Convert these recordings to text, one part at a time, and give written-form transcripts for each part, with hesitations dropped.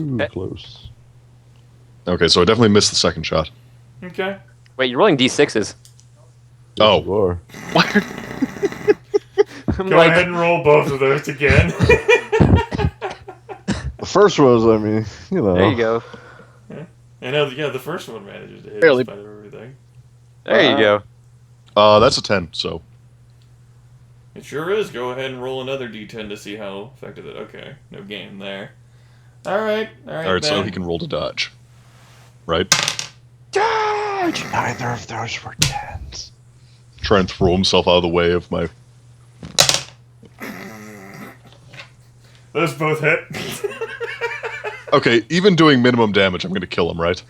Ooh, close. Okay, so I definitely missed the second shot. Okay. Wait, you're rolling d6s. Oh. You are. Go ahead and roll both of those again. The first was, I mean, you know. There you go. I know, yeah, the first one manages to hit Barely. in spite of everything. There you go. That's a 10, so... It sure is. Go ahead and roll another d10 to see how effective it is. Okay, no game there. Alright, Alright, so he can roll to dodge. Right? Dodge! Neither of those were 10s. Try and throw himself out of the way of my... Those both hit. Okay, even doing minimum damage, I'm gonna kill him, right?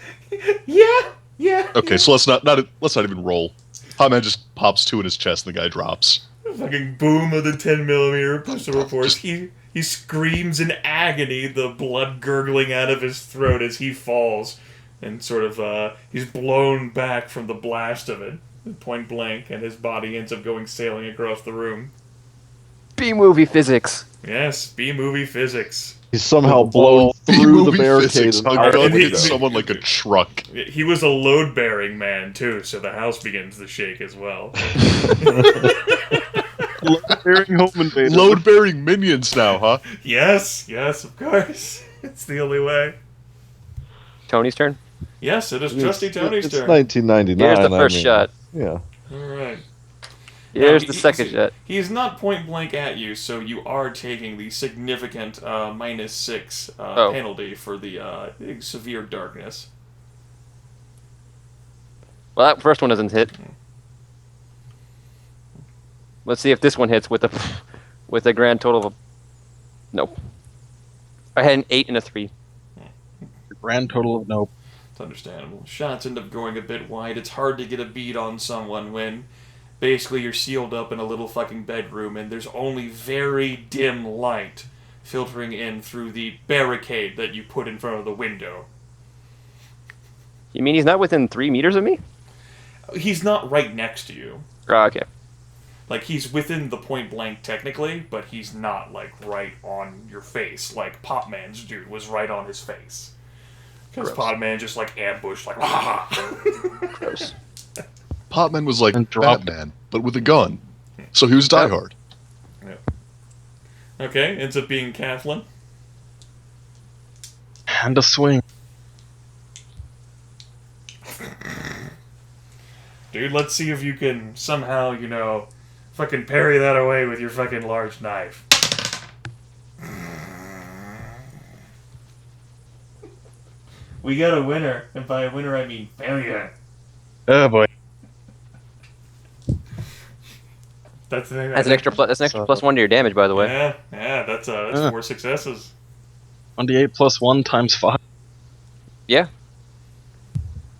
Yeah. Okay, so let's not even roll. Potman just pops 2 in his chest and the guy drops. Fucking boom of the 10mm pistol reports. He screams in agony, the blood gurgling out of his throat as he falls. And sort of, he's blown back from the blast of it, point blank, and his body ends up going sailing across the room. B-movie physics. Yes, B-movie physics. He's somehow blown through the B-movie barricade. physics, and how out gun the hits window. someone like a truck. He was a load-bearing man, too, so the house begins to shake as well. Load-bearing home invader. Load-bearing minions now, huh? Yes, of course. It's the only way. Tony's turn. Yes, it is Trusty Tony's It's turn. 1999. Here's the first shot. Yeah. Alright. Here's Now, the second shot. He is not point blank at you, so you are taking the significant -6 penalty for the severe darkness. Well, that first one doesn't hit. Let's see if this one hits with a grand total of... Nope. I had an 8 and a 3. Grand total of nope. It's understandable. Shots end up going a bit wide. It's hard to get a bead on someone when basically you're sealed up in a little fucking bedroom and there's only very dim light filtering in through the barricade that you put in front of the window. You mean he's not within 3 meters of me? He's not right next to you. Oh, okay. Like, he's within the point blank technically, but he's not, like, right on your face. Like, Potman's dude was right on his face. Because Potman just, like, ambushed, like, ha. Gross. Potman was like And dropped Batman, but with a gun. So he was diehard. Yeah. Okay, ends up being Kathlyn. And a swing. Dude, let's see if you can somehow, you know, fucking parry that away with your fucking large knife. We got a winner, and by a winner I mean failure. Oh boy. That's the thing. That's an extra +1 to your damage, by the way. Yeah, that's 4 successes. 1d8 plus 1 times 5. Yeah.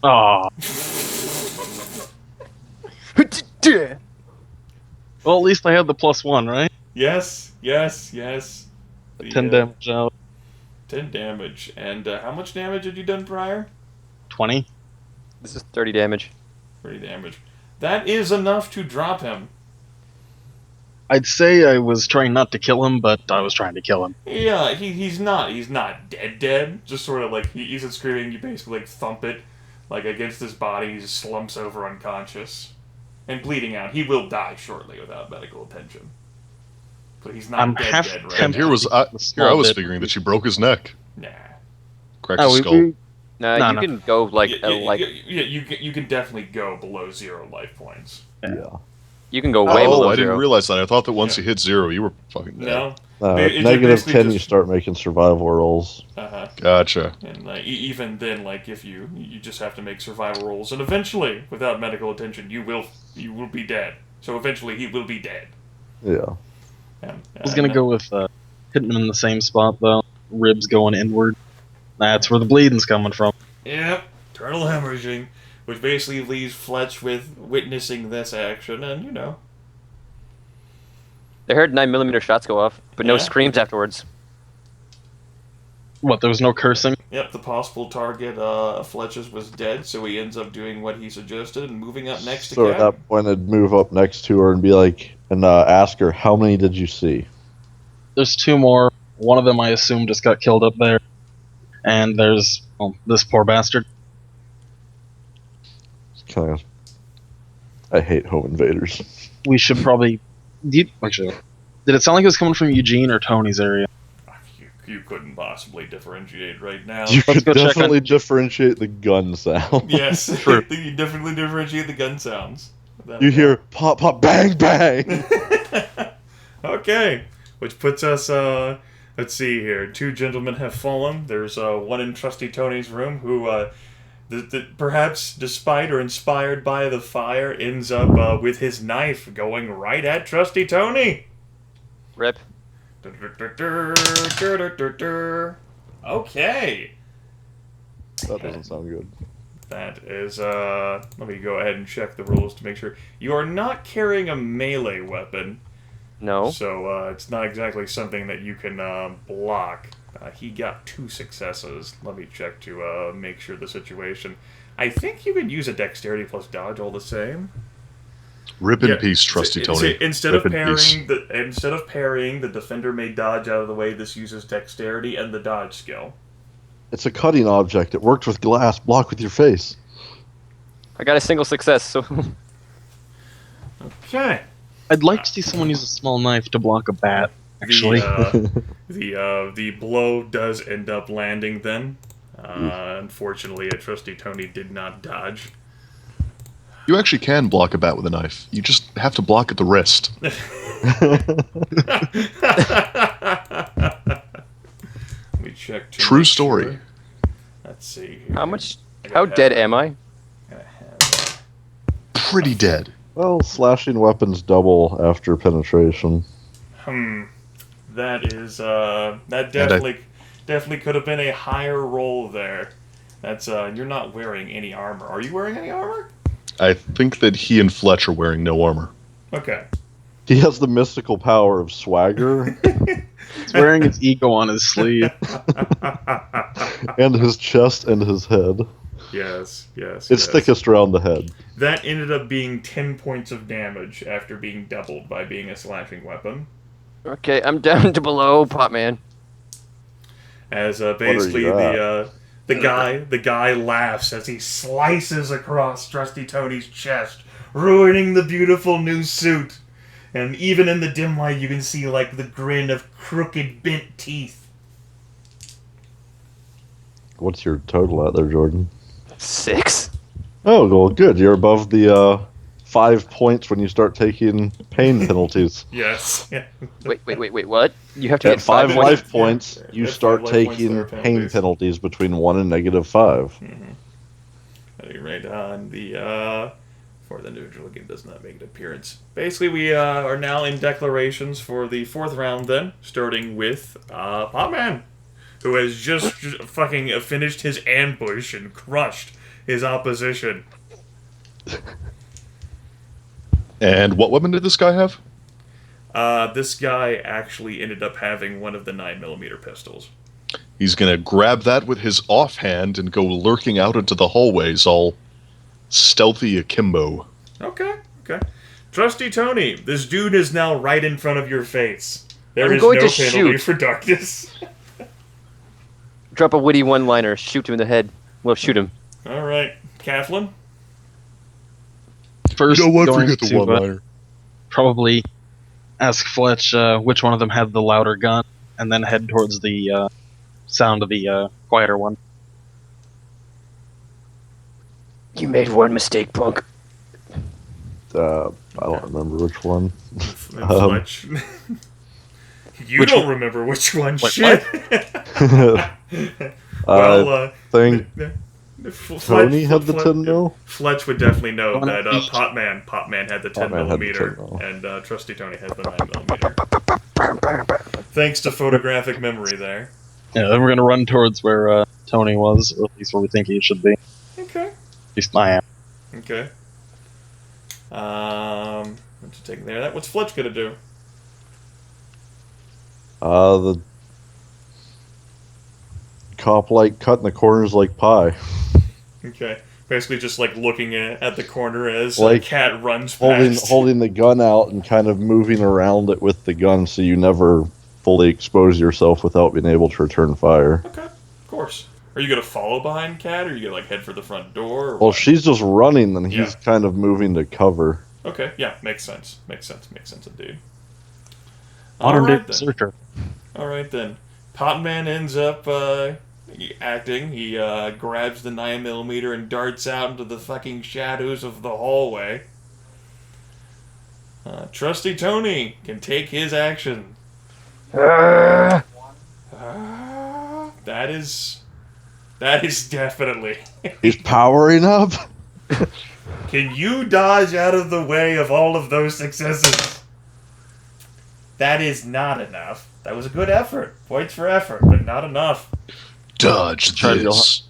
Aw. Well, at least I had the +1, right? Yes. The, 10 damage out. 10 damage. And how much damage had you done prior? 20. This is 30 damage. 30 damage. That is enough to drop him. I'd say I was trying not to kill him, but I was trying to kill him. Yeah, he's not dead. Just sort of like, he isn't screaming, you basically like thump it like against his body, he just slumps over unconscious. And bleeding out. He will die shortly without medical attention. But he's not I'm dead, half right? And here I was figuring that she broke his neck. Nah. Cracked his skull. No, No, you no. can go like You can definitely go below 0 life points. Yeah. you can go way below I didn't 0. realize that. I thought that once Yeah. you hit 0, you were fucking dead. No. Negative basically 10, you just- start making survival rolls. Gotcha. And even then, like if you just have to make survival rolls, and eventually, without medical attention, you will be dead. So eventually, he will be dead. Yeah. And, I was gonna go with hitting him in the same spot, though. Ribs going inward. That's where the bleeding's coming from. Yep, internal hemorrhaging, which basically leaves Fletch with witnessing this action, and you know. They heard 9mm shots go off, but no Yeah. screams afterwards. What, there was no cursing? Yep, the possible target, Fletcher's was dead, so he ends up doing what he suggested and moving up next to So at Kat. that point, I'd move up next to her and be like, and ask her, how many did you see? There's 2 more. One of them, I assume, just got killed up there. And there's this poor bastard. Kind of. I hate home invaders. We should probably. Actually, did it sound like it was coming from Eugene or Tony's area? You couldn't possibly differentiate right now. You Let's could go check definitely differentiate the gun sound. Yes, True. you definitely differentiate the gun sounds. You hear pop, pop, bang, bang. Okay, which puts us, let's see here. 2 gentlemen have fallen. There's one in Trusty Tony's room who, perhaps despite or inspired by the fire, ends up with his knife going right at Trusty Tony. Rip. Okay. That doesn't sound good. That is, let me go ahead and check the rules to make sure. You are not carrying a melee weapon. No. So, it's not exactly something that you can, block. He got 2 successes. Let me check to, make sure the situation. I think you can use a dexterity plus dodge all the same. Rip in Yeah, peace, Trusty Tony. Instead Rip of in peace. parrying, the defender may dodge out of the way. This uses dexterity and the dodge skill. It's a cutting object. It worked with glass. Block with your face. I got a single success, so Okay. I'd like to see someone use a small knife to block a bat. Actually, The blow does end up landing then. Unfortunately, a Trusty Tony did not dodge. You actually can block a bat with a knife. You just have to block at the wrist. Let me check. True story. Sure. Let's see. Here. how dead am I? Pretty dead. Well, slashing weapons double after penetration. That is that definitely could have been a higher roll there. That's you're not wearing any armor. Are you wearing any armor? I think that he and Fletch are wearing no armor. Okay. He has the mystical power of swagger he's wearing his ego on his sleeve. and his chest and his head. Yes. It's thickest around the head. That ended up being 10 points of damage after being doubled by being a slashing weapon. Okay, I'm down to below Potman. As basically you the guy laughs as he slices across Trusty Tony's chest, ruining the beautiful new suit. And even in the dim light, you can see like the grin of crooked, bent teeth. What's your total at there, Jordan? 6. Oh, well, good. You're above the 5 points when you start taking pain penalties. Yes. Yeah. Wait, what? You have to At get 5 5 points? life points, you At start 5 life points, taking there are pain penalties. penalties between 1 and -5. At any rate, on the fourth individual game does not make an appearance. Basically, we are now in declarations for the 4th round. Then, starting with Potman, who has just fucking finished his ambush and crushed his opposition. And what weapon did this guy have? This guy actually ended up having one of the 9mm pistols. He's gonna grab that with his offhand and go lurking out into the hallways, all stealthy akimbo. Okay. Trusty Tony, this dude is now right in front of your face. There I'm is going no to penalty shoot. for darkness. Drop a witty one-liner, shoot him in the head. Well, shoot him. All right, Kathlyn. First, going Forget the to one-liner. probably ask Fletch which one of them had the louder gun, and then head towards the sound of the quieter one. You made one mistake, punk. I don't remember which one. Fletch. You Which don't one? remember which one. Wait, Shit. I think Fletch- Tony had the Fletch- 10 mil. Fletch would definitely know One that each. Potman had the 10 Potman had the millimeter, 10 mil. and Trusty Tony had the 9mm. Thanks to photographic memory there. Yeah, then we're gonna run towards where Tony was, or at least where we think he should be. Okay. At least I am. Okay. What's you taking there? What's Fletch gonna do? The cop cutting the corners like pie. Okay. Basically just like looking at the corner as Like, a cat runs past. Holding the gun out and kind of moving around it with the gun so you never fully expose yourself without being able to return fire. Okay. Of course. Are you gonna follow behind Cat, or are you gonna like head for the front door? Or Well, what? she's just running, then he's Yeah. kind of moving to cover. Okay, yeah, makes sense. Makes sense indeed. Modern day Alright then. berserker. Alright then. Potman ends up acting. He grabs the 9mm and darts out into the fucking shadows of the hallway. Trusty Tony can take his action. Ah! That is definitely. He's powering up. Can you dodge out of the way of all of those successes? That is not enough. That was a good effort. Points for effort, but not enough. Dodge Try to go this.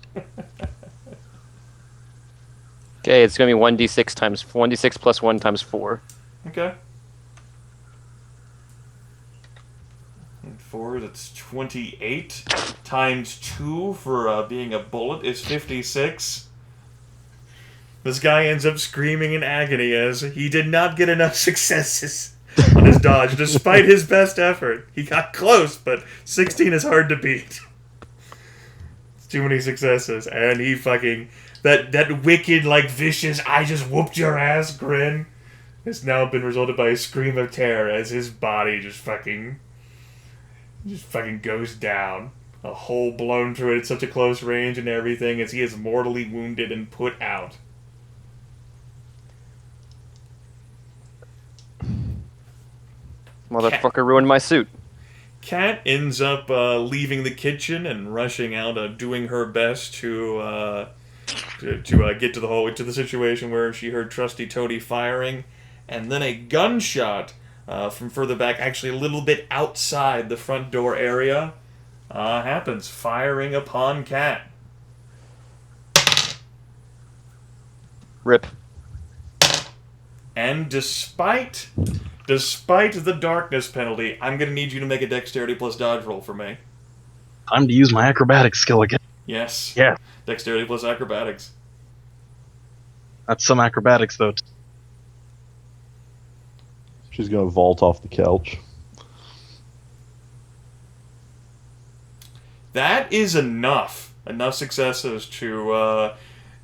Okay, it's gonna be 1d6 times 1d6 plus 1 times 4. Okay. And 4, that's 28. Times 2 for being a bullet is 56. This guy ends up screaming in agony as he did not get enough successes on his dodge, despite his best effort. He got close, but 16 is hard to beat. It's too many successes, and he fucking... That wicked, like, vicious, I just whooped your ass grin has now been resulted by a scream of terror as his body just fucking goes down. A hole blown through it at such a close range and everything as he is mortally wounded and put out. Motherfucker ruined my suit. Kat ends up leaving the kitchen and rushing out, doing her best to get to the hallway, to the situation where she heard Trusty Tony firing, and then a gunshot from further back, actually a little bit outside the front door area, happens, firing upon Kat. Rip. And despite the darkness penalty, I'm going to need you to make a dexterity plus dodge roll for me. Time to use my acrobatic skill again. Yes. Yeah. Dexterity plus acrobatics. That's some acrobatics, though. She's gonna vault off the couch. That is enough. Enough successes to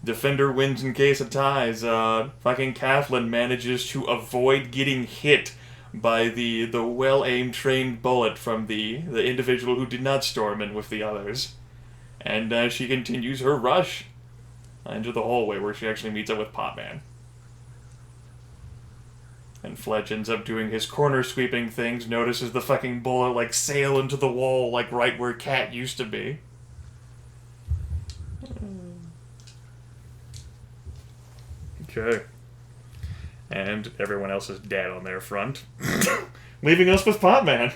defender wins in case of ties. Fucking Kathlyn manages to avoid getting hit by the well-aimed trained bullet from the individual who did not storm in with the others. And she continues her rush into the hallway where she actually meets up with Potman. And Fletch ends up doing his corner sweeping things, notices the fucking bullet like sail into the wall like right where Cat used to be. Okay. And everyone else is dead on their front. Leaving us with Potman.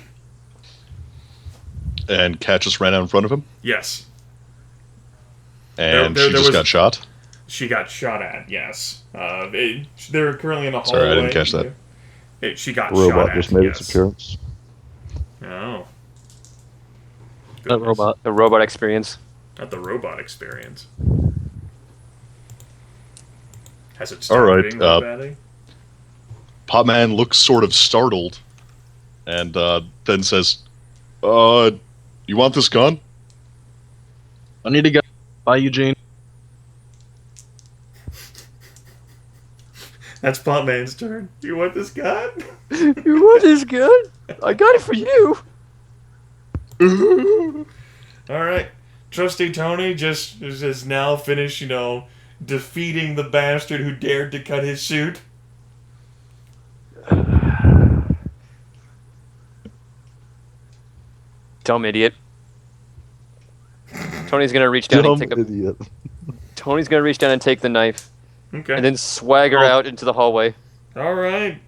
And Cat just ran out in front of him. Yes. And There she just was- got shot. She got shot at, yes. They're currently in a hallway. Sorry, I didn't catch that. She got The shot robot at, just made yes. its appearance. Oh. That Goodness. robot. The robot experience. Not the robot experience. Has it All started right, being robotic? Potman looks sort of startled, and then says, you want this gun?" I need to go. Bye, Eugene. That's Potman's turn. You want this gun? You want this gun? I got it for you. Alright. Trusty Tony just is now finished, defeating the bastard who dared to cut his suit. Dumb idiot. Tony's gonna reach down Dumb and take idiot. Tony's gonna reach down and take the knife, Okay. and then swagger out into the hallway. Alright.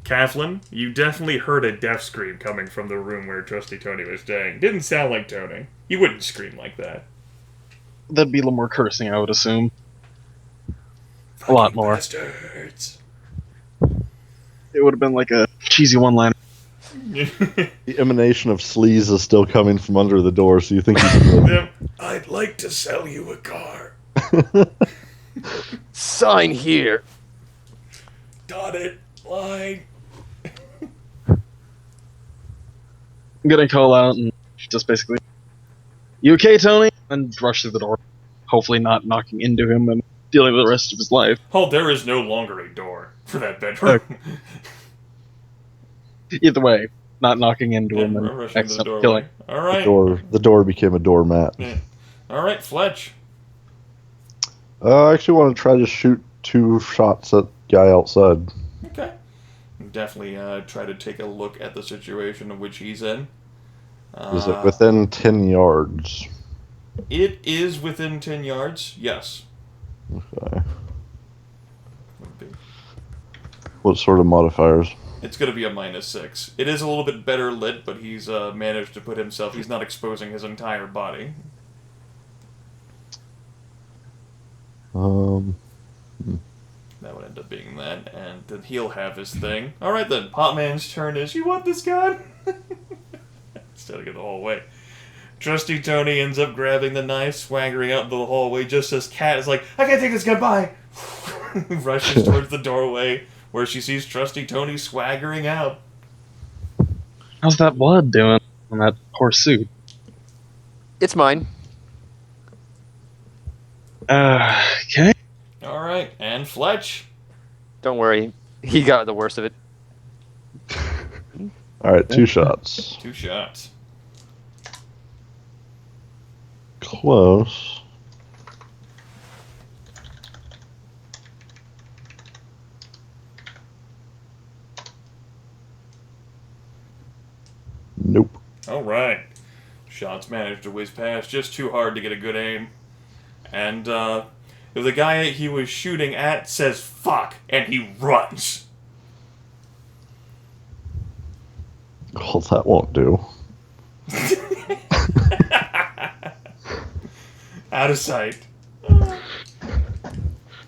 Kathlyn, you definitely heard a death scream coming from the room where Trusty Tony was staying. Didn't sound like Tony. He wouldn't scream like that. That'd be a little more cursing, I would assume. A lot more. Bastards. It would have been like a cheesy one-liner. The emanation of sleaze is still coming from under the door, so you think you can Yep. I'd like to sell you a car. Sign here. Dotted line. I'm gonna call out and just basically, You okay, Tony? And rush through the door, hopefully not knocking into him and dealing with the rest of his life. Oh, there is no longer a door for that bedroom. Either way, not knocking into him I'm and rushing to the accidentally killing. doorway. All right. The door became a doormat. Yeah. All right, Fletch. I actually want to try to shoot 2 shots at guy outside. Okay. Definitely try to take a look at the situation in which he's in. Is it within 10 yards? It is within 10 yards, yes. Okay. Would be. What sort of modifiers? It's going to be a -6. It is a little bit better lit, but he's managed to put himself... He's not exposing his entire body. That would end up being that, and then he'll have his thing. Alright then, Potman's turn is, you want this gun? Instead of get the hallway. Trusty Tony ends up grabbing the knife, swaggering out into the hallway just as Kat is like, I can't take this gun, bye! Rushes towards the doorway, where she sees Trusty Tony swaggering out. How's that blood doing on that poor suit? It's mine. Okay. Alright, and Fletch. Don't worry. He got the worst of it. Alright, 2 shots. 2 shots. Close. Nope. Alright. Shots managed to whiz past just too hard to get a good aim. And, the guy he was shooting at says, fuck, and he runs. Well, that won't do. Out of sight.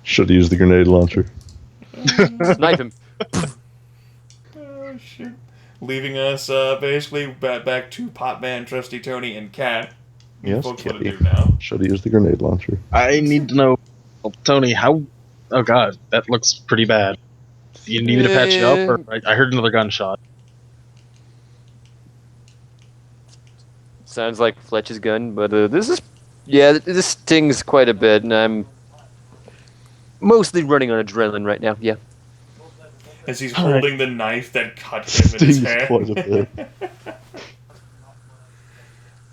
Should use the grenade launcher. Snipe him. Oh, shoot. Leaving us, basically, back to Potman, Trusty Tony, and Kat. Yes, Folks, what to Kitty. do now? Should use the grenade launcher. I need to know, well, Tony, how... Oh god, that looks pretty bad. You need me to patch you up, or I heard another gunshot. Sounds like Fletch's gun, but this is... Yeah, this stings quite a bit, and I'm mostly running on adrenaline right now, yeah. As he's All right. holding the knife that cut him in his Stings hand. quite a bit.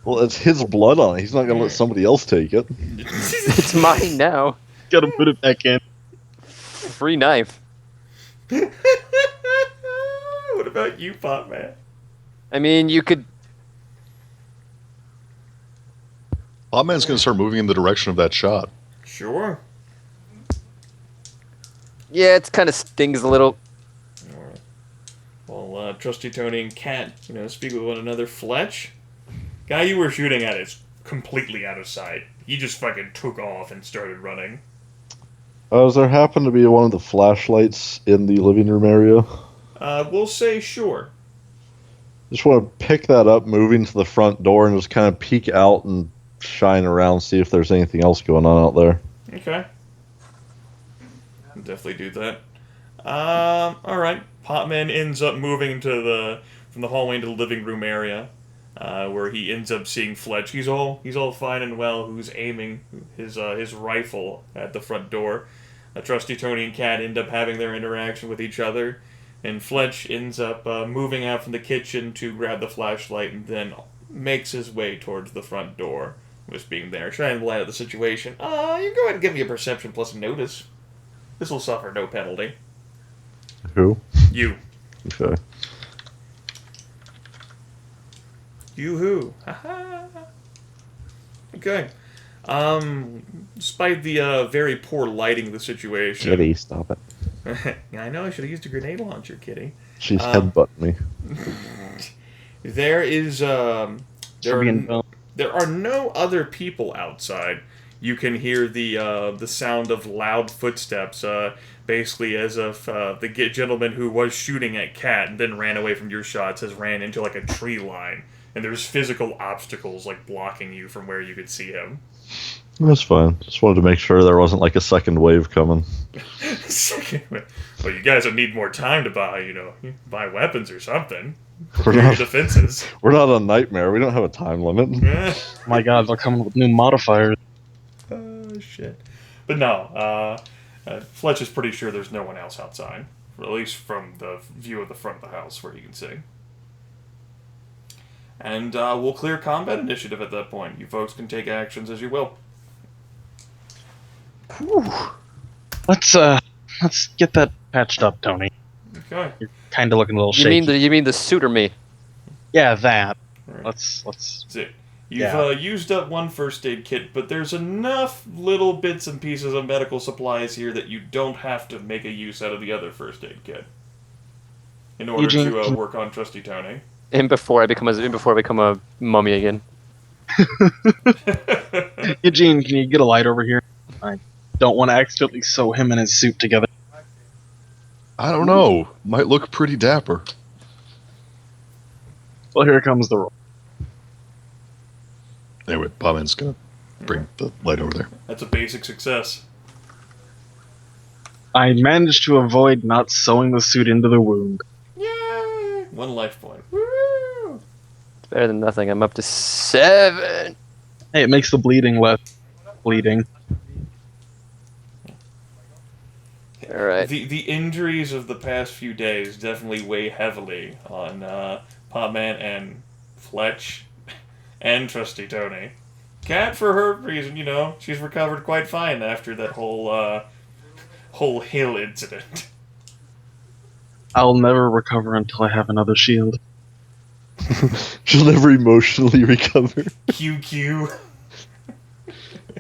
Well, it's his blood on it. He's not going to let somebody else take it. It's mine now. Gotta put it back in. Free knife. What about you, Potman? I mean, you could... Potman's going to start moving in the direction of that shot. Sure. Yeah, it kind of stings a little. Alright. Well, Trusty Tony and Kat, speak with one another. Fletch? Guy you were shooting at is completely out of sight. He just fucking took off and started running. Does there happen to be one of the flashlights in the living room area? We'll say sure. Just want to pick that up, moving to the front door, and just kind of peek out and shine around, see if there's anything else going on out there. Okay. I'll definitely do that. Alright. Potman ends up moving from the hallway into the living room area, where he ends up seeing Fletch. He's all fine and well, who's aiming his rifle at the front door. Trusty Tony and Kat end up having their interaction with each other, and Fletch ends up moving out from the kitchen to grab the flashlight and then makes his way towards the front door. Just being there, trying to light up the situation. You go ahead and give me a perception plus a notice. This will suffer no penalty. Who? You. Okay. You who? Haha. Okay. Despite the very poor lighting of the situation. Kitty, stop it. I know I should have used a grenade launcher, Kitty. She's headbutting me. There is Should be in film. there are no other people outside. You can hear the sound of loud footsteps, basically as if the gentleman who was shooting at Kat and then ran away from your shots has ran into like a tree line, and there's physical obstacles like blocking you from where you could see him. That's fine. Just wanted to make sure there wasn't like a second wave coming. Well, you guys would need more time to buy weapons or something. We're Your not, defenses. we're not a nightmare. We don't have a time limit. My God, they're coming with new modifiers. Oh, shit. But no, Fletch is pretty sure there's no one else outside. At least from the view of the front of the house where you can see. And we'll clear combat initiative at that point. You folks can take actions as you will. Whew. Let's get that patched up, Tony. Okay. You're kind of looking a little You shaky. mean the suit or me? Yeah, that. Right. Let's. That's it. You've used up one first aid kit, but there's enough little bits and pieces of medical supplies here that you don't have to make a use out of the other first aid kit in order Eugene, to work on Trusty Tony. And before I become a mummy again. Eugene, can you get a light over here? I don't want to accidentally sew him and his suit together. I don't know. Might look pretty dapper. Well, here comes the roll. Anyway, Potman's gonna bring the light over there. That's a basic success. I managed to avoid not sewing the suit into the wound. Yay! 1 life point. Woo! It's better than nothing. I'm up to 7. Hey, it makes the bleeding less bleeding. All right. The injuries of the past few days definitely weigh heavily on Potman and Fletch and Trusty Tony. Cat, for her reason, she's recovered quite fine after that whole hill incident. I'll never recover until I have another shield. She'll never emotionally recover. QQ.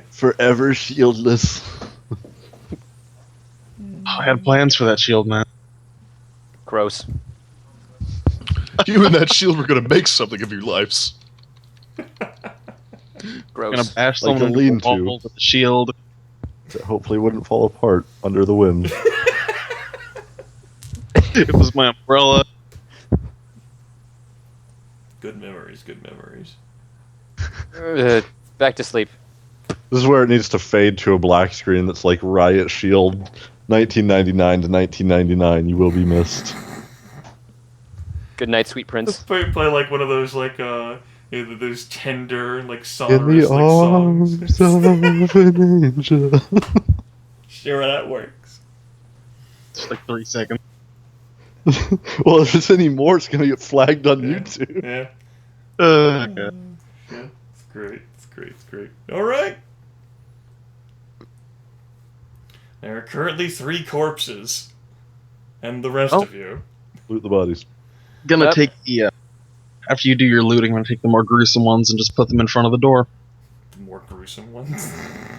Forever shieldless. I had plans for that shield, man. Gross. You and that shield were gonna make something of your lives. Gross. Gonna bash Like someone a into the lean-to. wall with the shield. That hopefully wouldn't fall apart under the wind. It was my umbrella. Good memories, good memories. Back to sleep. This is where it needs to fade to a black screen that's like Riot Shield 1999 to 1999. You will be missed. Good night, sweet Let's prince. play like one of those those tender like In sonorous the like arms songs. of an angel. Sure, that works. Just like 3 seconds. Well, if it's any more, it's gonna get flagged on Yeah. YouTube. Yeah. Okay. Yeah, it's great. It's great. It's great. All right. There are currently 3 corpses, and the rest of you. Loot the bodies. Gonna Yep. take the after you do your looting, I'm gonna take the more gruesome ones and just put them in front of the door. The more gruesome ones.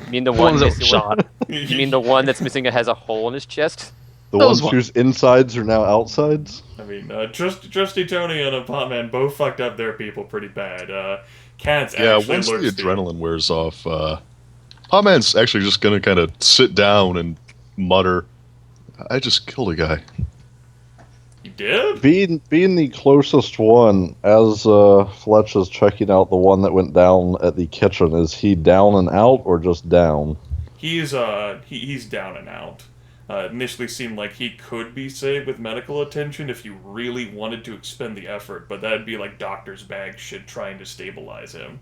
You mean the The one ones that were missing? shot. You mean the one that's missing has a hole in his chest? The Those ones whose insides are now outsides. I mean, Trusty Tony and Potman both fucked up their people pretty bad. Cat's Yeah, actually once the looks adrenaline wears off, Potman's actually just gonna kind of sit down and mutter, "I just killed a guy." You did? Being the closest one, as Fletch is checking out the one that went down at the kitchen, is he down and out or just down? He's down and out. Initially seemed like he could be saved with medical attention if you really wanted to expend the effort, but that'd be like doctor's bag shit trying to stabilize him.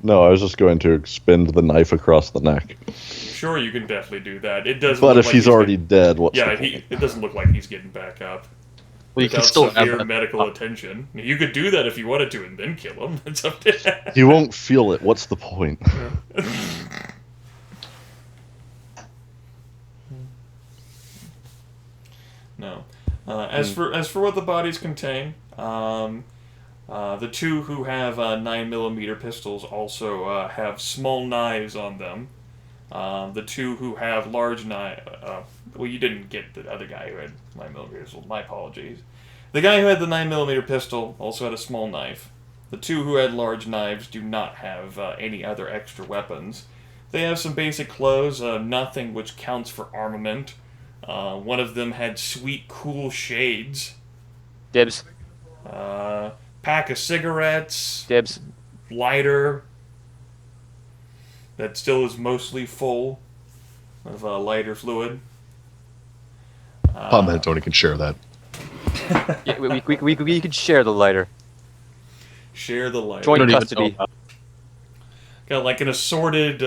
No, I was just going to expend the knife across the neck. Sure, you can definitely do that. It doesn't. But look if like he's already dead, what's yeah, the point? it doesn't look like he's getting back up. Well, you can Without still add severe that. medical attention. You could do that if you wanted to, and then kill him. It's up to. He won't feel it. What's the point? No. As for what the bodies contain, the 2 who have 9mm pistols also have small knives on them. The 2 who have large knives. Well, you didn't get the other guy who had 9mm pistol. My apologies. The guy who had the 9mm pistol also had a small knife. The 2 who had large knives do not have any other extra weapons. They have some basic clothes, nothing which counts for armament. One of them had sweet, cool shades. Dibs. Pack of cigarettes. Dibs. Lighter. That still is mostly full of lighter fluid. Potman and Tony can share that. Yeah, we could share the lighter. Share the light. Joint Don't even custody. know about Got like an assorted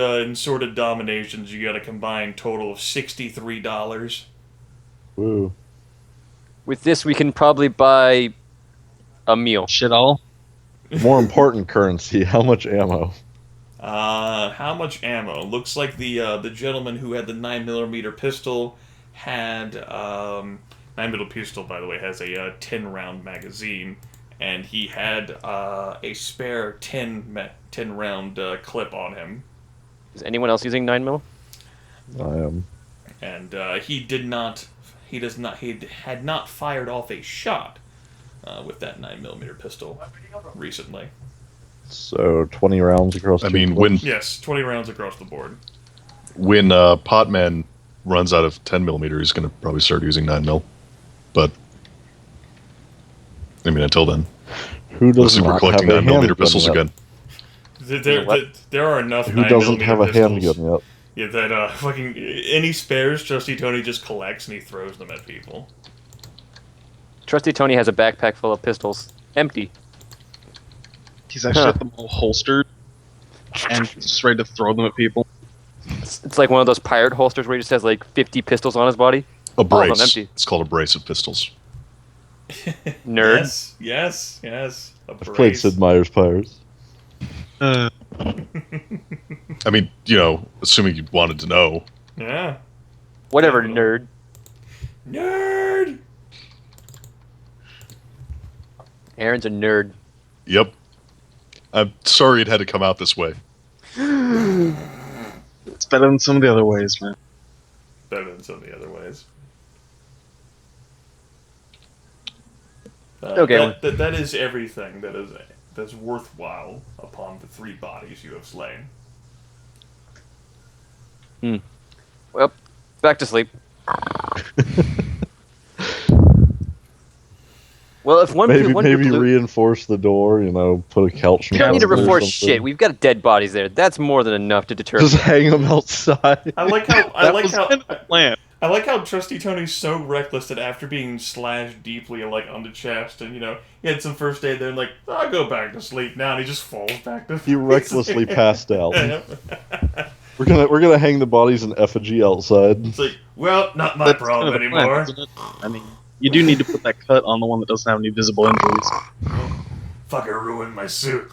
dominations. You got a combined total of $63. Woo. With this, we can probably buy a meal. shit all. More important currency. How much ammo? How much ammo? Looks like the gentleman who had the 9mm pistol had 9mm pistol. By the way, has a 10-round magazine, and he had a spare 10-round clip on him. Is anyone else using 9mm? I am. And he had not fired off a shot with that 9mm pistol recently. So 20 rounds across. I two mean, clips. Yes, 20 rounds across the board. when Potman runs out of 10mm, he's going to probably start using 9mm. But I mean, until then, Who unless doesn't we're have collecting a 9mm handgun pistols yet? again. There are enough. Who 9mm doesn't have a pistols. handgun yet? Yeah, that fucking any spares, Trusty Tony just collects and he throws them at people. Trusty Tony has a backpack full of pistols. Empty. He's actually got them all holstered and just ready to throw them at people. It's like one of those pirate holsters where he just has like 50 pistols on his body. A All of them brace. empty. It's called a brace of pistols. Nerd. Yes. A I've played brace. Sid Meier's Pirates. I mean, assuming you wanted to know. Yeah. Whatever, nerd. Nerd. Aaron's a nerd. Yep. I'm sorry it had to come out this way. It's better than some of the other ways, man. Better than some of the other ways. Okay. That is everything that's worthwhile upon the 3 bodies you have slain. Well, back to sleep. Well, if one Maybe group reinforce the door. Put a couch. we don't need to in front or reinforce something. shit. We've got dead bodies there. That's more than enough to deter. Just hang them outside. I like how Kind of the plan. I like how Trusty Tony's so reckless that after being slashed deeply, like on the chest, and he had some first aid there, and like, I'll go back to sleep now, and he just falls back to sleep. He recklessly passed out. We're gonna hang the bodies in effigy outside. It's like, well, not my That's problem kind of the plan, anymore. isn't it? I mean, you do need to put that cut on the one that doesn't have any visible injuries. Fucker ruined my suit.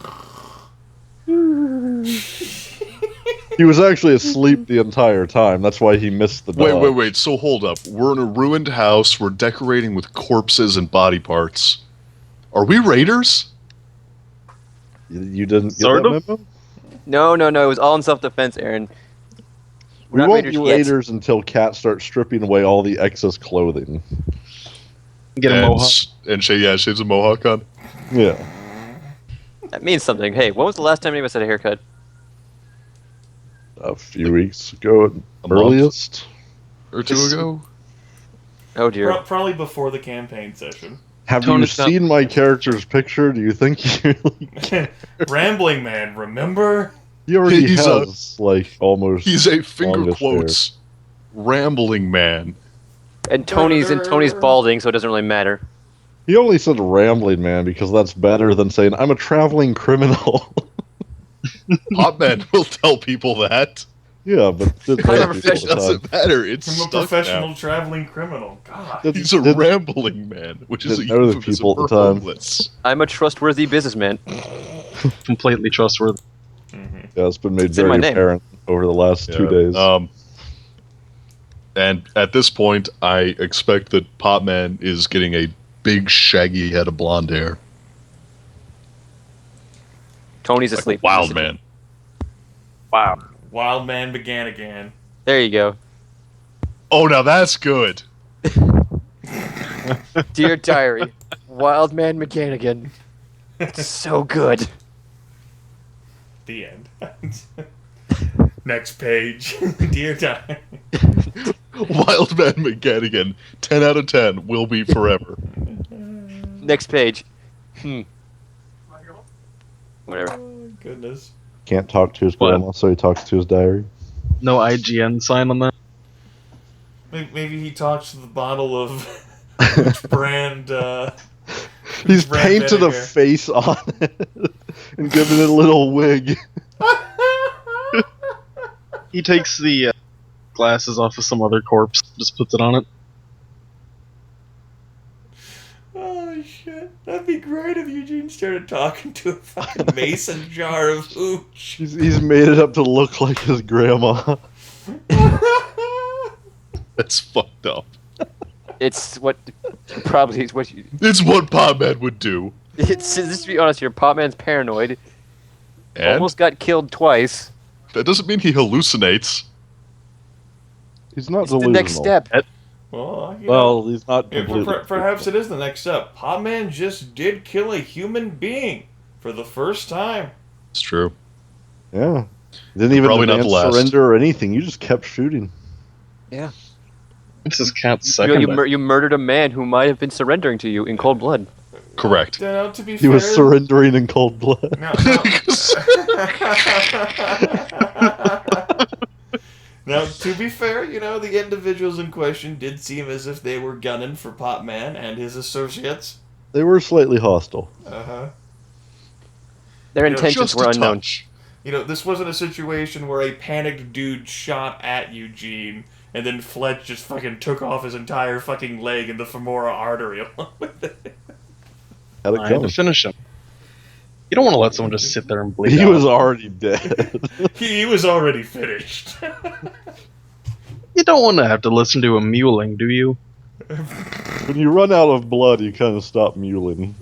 He was actually asleep the entire time. That's why he missed the dodge. Wait. So hold up. We're in a ruined house. We're decorating with corpses and body parts. Are we raiders? You didn't get Sort that of. memo? No. It was all in self-defense, Aaron. We're We not won't raiders be yet. raiders until Cat starts stripping away all the excess clothing. Get a mohawk. And she has a mohawk on. Yeah. That means something. Hey, when was the last time any of us had a haircut? A few weeks ago at A month? earliest. Or 2 ago? Oh dear. Probably before the campaign session. Have Tony, you stop. seen my character's picture? Do you think he Rambling man, remember? He already He's has, almost... He's a finger Longest quotes rambling man. And Tony's balding, so it doesn't really matter. He only said rambling man because that's better than saying, I'm a traveling criminal. Potman will tell people that. Yeah, but it Kind of does It people all the time. doesn't matter. It's I'm a stuck professional now. traveling criminal. God. He's a rambling man, which is a Didn't know the euphemism people at for the time. homeless. I'm a trustworthy businessman. Completely trustworthy. Yeah, it's been made It's in my very name. apparent over the last 2 days. And at this point, I expect that Potman is getting a big, shaggy head of blonde hair. Tony's Like asleep. a wild man. Wow. Wild man MacGannigan. There you go. Oh, now that's good. Dear diary, Wild Man MacGannigan. So good. The end. Next page. Dear Diary. Wild man McGannigan, 10 out of 10, will be forever. Next page. Whatever. Oh, goodness. Can't talk to his What? grandma, so he talks to his diary. No IGN sign on that. Maybe he talks to the bottle of Which brand? He's brand painted a vinegar? face on it and given it a little wig. He takes the glasses off of some other corpse, just puts it on it. Oh shit! That'd be great if Eugene started talking to a fucking mason jar of hooch. He's made it up to look like his grandma. That's fucked up. It's what probably is what you. It's what Potman would do. It's just to be honest here. Potman's paranoid. And Almost got killed twice. that doesn't mean he hallucinates. He's not It's the delusional. next step. Well, you know, Well, he's not yeah, completely. perhaps it is the next step. Potman just did kill a human being for the first time. It's true. Yeah. Didn't even Probably not demand the last. surrender or anything. You just kept shooting. Yeah. This is Cat's You, second. you murdered a man who might have been surrendering to you in cold blood. Correct. Now, to be He fair, was surrendering in cold blood. Now, now, to be fair, you know, the individuals in question did seem as if they were gunning for Potman and his associates. They were slightly hostile. Uh-huh. Their You know, intentions Just were a unknown. touch. You know, this wasn't a situation where a panicked dude shot at Eugene and then Fletch just fucking took off his entire fucking leg and the femoral artery along with it. Had it I had to coming. finish him. You don't want to let someone just sit there and bleed He out. was already dead. He was already finished. You don't want to have to listen to a mewling, do you? When you run out of blood, you kind of stop mewling.